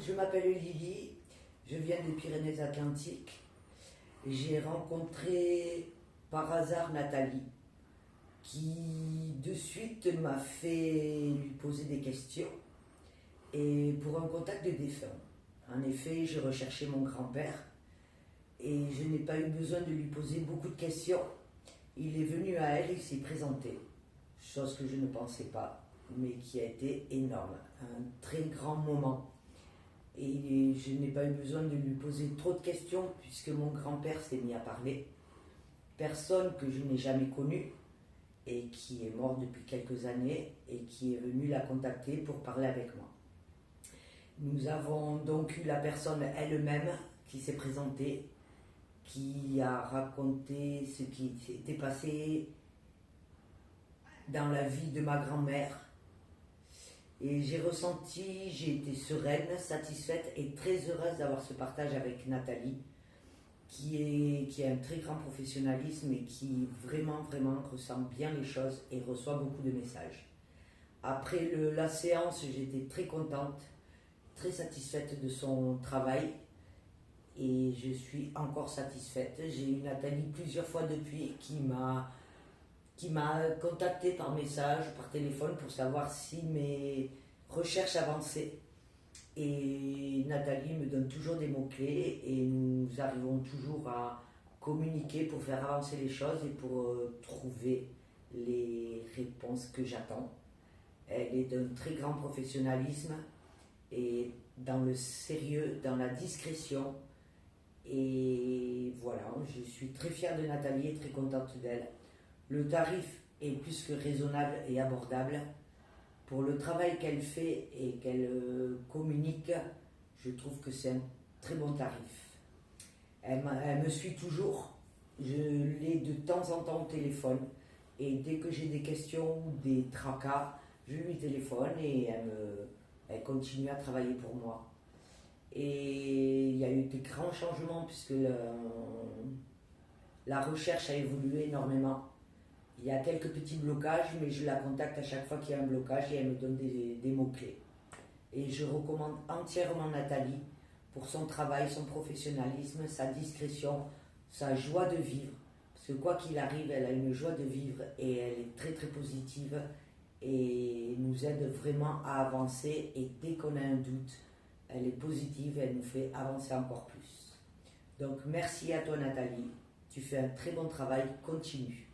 je m'appelle Lily, je viens des Pyrénées-Atlantiques. J'ai rencontré par hasard Nathalie, qui de suite m'a fait lui poser des questions et pour un contact de défunt. En effet, je recherchais mon grand-père et je n'ai pas eu besoin de lui poser beaucoup de questions. Il est venu à elle, il s'est présenté, chose que je ne pensais pas, mais qui a été énorme, un très grand moment. Et je n'ai pas eu besoin de lui poser trop de questions puisque mon grand-père s'est mis à parler. Personne que je n'ai jamais connue et qui est mort depuis quelques années et qui est venu la contacter pour parler avec moi. Nous avons donc eu la personne elle-même qui s'est présentée, qui a raconté ce qui s'était passé dans la vie de ma grand-mère. Et j'ai été sereine, satisfaite et très heureuse d'avoir ce partage avec Nathalie, qui a un très grand professionnalisme et qui vraiment ressent bien les choses et reçoit beaucoup de messages. Après la séance, j'étais très contente, très satisfaite de son travail et je suis encore satisfaite. J'ai eu Nathalie plusieurs fois depuis qui m'a contacté par message, par téléphone pour savoir si mes recherches avançaient. Et Nathalie me donne toujours des mots-clés et nous arrivons toujours à communiquer pour faire avancer les choses et pour trouver les réponses que j'attends. Elle est d'un très grand professionnalisme et dans le sérieux, dans la discrétion. Et voilà, je suis très fière de Nathalie et très contente d'elle. Le tarif est plus que raisonnable et abordable. Pour le travail qu'elle fait et qu'elle communique, je trouve que c'est un très bon tarif. Elle me suit toujours. Je l'ai de temps en temps au téléphone. Et dès que j'ai des questions ou des tracas, je lui téléphone et elle continue à travailler pour moi. Et il y a eu de grands changements puisque la recherche a évolué énormément. Il y a quelques petits blocages, mais je la contacte à chaque fois qu'il y a un blocage et elle me donne des mots-clés. Et je recommande entièrement Nathalie pour son travail, son professionnalisme, sa discrétion, sa joie de vivre. Parce que quoi qu'il arrive, elle a une joie de vivre et elle est très positive et nous aide vraiment à avancer. Et dès qu'on a un doute, elle est positive et elle nous fait avancer encore plus. Donc merci à toi Nathalie, tu fais un très bon travail, continue.